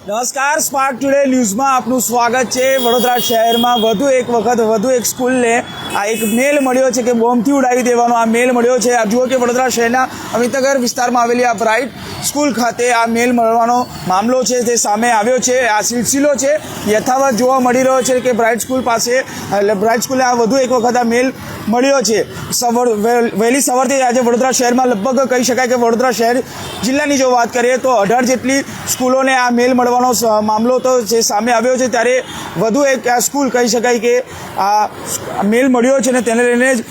નમસ્કાર, spark today ન્યૂઝમાં આપનું સ્વાગત છે। વડોદરા શહેરમાં વધુ એક સ્કૂલને આ એક મેલ મળ્યો છે કે બોમ્બથી ઉડાવી દેવાનો આ મેલ મળ્યો છે। આપ જુઓ કે વડોદરા શહેરના અમિતનગર વિસ્તારમાં આવેલી આ બ્રાઇટ સ્કૂલ ખાતે આ મેલ મળવાનો મામલો છે તે સામે આવ્યો છે। આ સિલસિલો છે યથાવત જોવા મળી રહ્યો છે કે બ્રાઇટ સ્કૂલ પાસે બ્રાઇટ સ્કૂલે આ વધુ એક વખત આ મેલ મળ્યો છે। વહેલી સવારથી આજે વડોદરા શહેરમાં લગભગ કહી શકાય કે વડોદરા શહેર જિલ્લાની જો વાત કરીએ તો 18 જેટલી સ્કૂલોને આ મેલ મળવાનો મામલો તો જે સામે આવ્યો છે, ત્યારે વધુ એક આ સ્કૂલ કહી શકાય કે આ મેલ મળ્યો છે ને તેને લઈને જ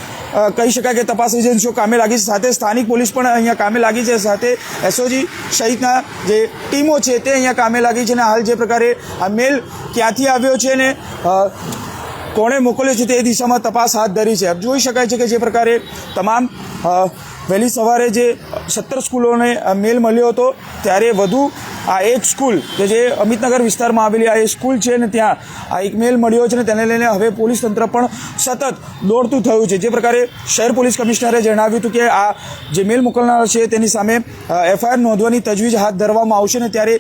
કહી શકાય કે તપાસ એજન્સીઓ કામે લાગી છે। સાથે સ્થાનિક પોલીસ પણ અહીંયા કામે લાગી છે, સાથે એસઓજી સહિતના જે ટીમો છે તે અહીંયા કામે લાગી છે। અને હાલ જે પ્રકારે આ મેલ ક્યાંથી આવ્યો છે ને કોણે મોકલ્યો છે તે દિશામાં તપાસ હાથ ધરી છે। अब જોઈ શકાય છે કે જે પ્રકારે તમામ વહેલી સવારે જે 17 સ્કૂલોને મેલ મળ્યો હતો, ત્યારે વધુ આ એક સ્કૂલ કે જે અમિતનગર વિસ્તારમાં આવેલી આ એક સ્કૂલ છે ને ત્યાં આ એક મેલ મળ્યો છે ને તેને લઈને હવે પોલીસ તંત્ર પણ સતત દોડતું થયું છે। જે પ્રકારે શહેર પોલીસ કમિશનરે જણાવ્યું હતું કે આ જે મેલ મોકલનાર છે તેની સામે એફઆઈઆર નોંધવાની તજવીજ હાથ ધરવામાં આવશે ને ત્યારે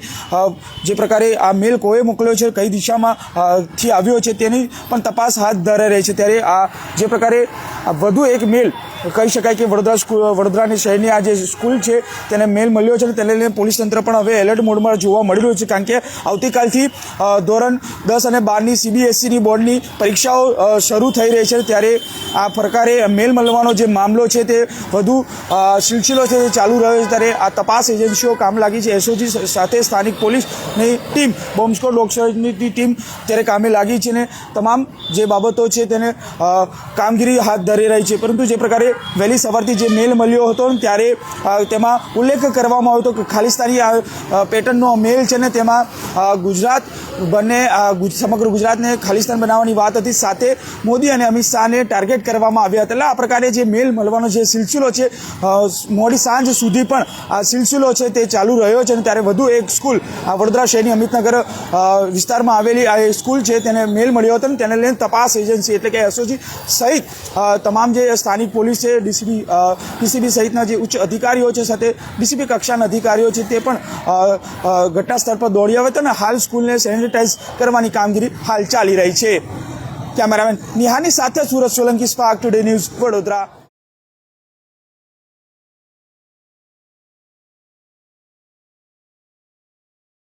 જે પ્રકારે આ મેલ કોએ મોકલ્યો છે, કઈ દિશામાં થી આવ્યો છે તેની પણ તપાસ હાથ ધરાઈ રહી છે। ત્યારે આ જે પ્રકારે વધુ એક મેલ કહી શકાય કે વડોદરાની શહેરની આ જે સ્કૂલ છે તેને મેલ મળ્યો છે અને તેને લઈને પોલીસ તંત્ર પણ હવે એલર્ટ મોડમાં જોવા મળી રહ્યું છે, કારણ કે આવતીકાલથી ધોરણ 10 અને 12ની CBSEની બોર્ડની પરીક્ષાઓ શરૂ થઈ રહી છે। ત્યારે આ પ્રકારે મેલ મળવાનો જે મામલો છે તે વધુ સિલસિલો છે તે ચાલુ રહ્યો છે। ત્યારે આ તપાસ એજન્સીઓ કામ લાગી છે, એસઓજી સાથે સ્થાનિક પોલીસની ટીમ, બોમ્બ સ્ક્વોડ લોકસેવાની ટીમ ત્યારે કામે લાગી છે ને તમામ જે બાબતો છે તેને કામગીરી હાથ ધરી રહી છે। પરંતુ જે પ્રકારે વહેલી સવારથી જે મેલ મળ્યો હતો ત્યારે તેમાં ઉલ્લેખ કરવામાં આવ્યો હતો કે ખાલિસ્તાની પેટર્નનો મેલ છે ને તેમાં ગુજરાત સમગ્ર ગુજરાતને ખાલિસ્તાન બનાવવાની વાત હતી, સાથે મોદી અને અમિત શાહને ટાર્ગેટ કરવામાં આવ્યા હતા। એટલે આ પ્રકારે જે મેલ મળવાનો જે સિલસિલો છે મોડી સાંજ સુધી પણ આ સિલસિલો છે તે ચાલુ રહ્યો છે। અને ત્યારે વધુ એક સ્કૂલ આ વડોદરા શહેરની અમિતનગર વિસ્તારમાં આવેલી આ સ્કૂલ છે તેને મેલ મળ્યો હતો અને તેને લઈને તપાસ એજન્સી એટલે કે એસઓજી સહિત તમામ જે સ્થાનિક પોલીસ છે, ડીસીબી સહિતના જે ઉચ્ચ અધિકારીઓ છે, સાથે ડીસીપી કક્ષાના અધિકારીઓ છે તે પણ ઘટના સ્થળ પર દોડી આવ્યા હતા અને હાલ સ્કૂલને સેનિટાઈઝ કરવાની કામગીરી હાલ ચાલી રહી છે। કેમેરામેન નિહાની સાથે Surat Solanki, spark today news, Vadodara.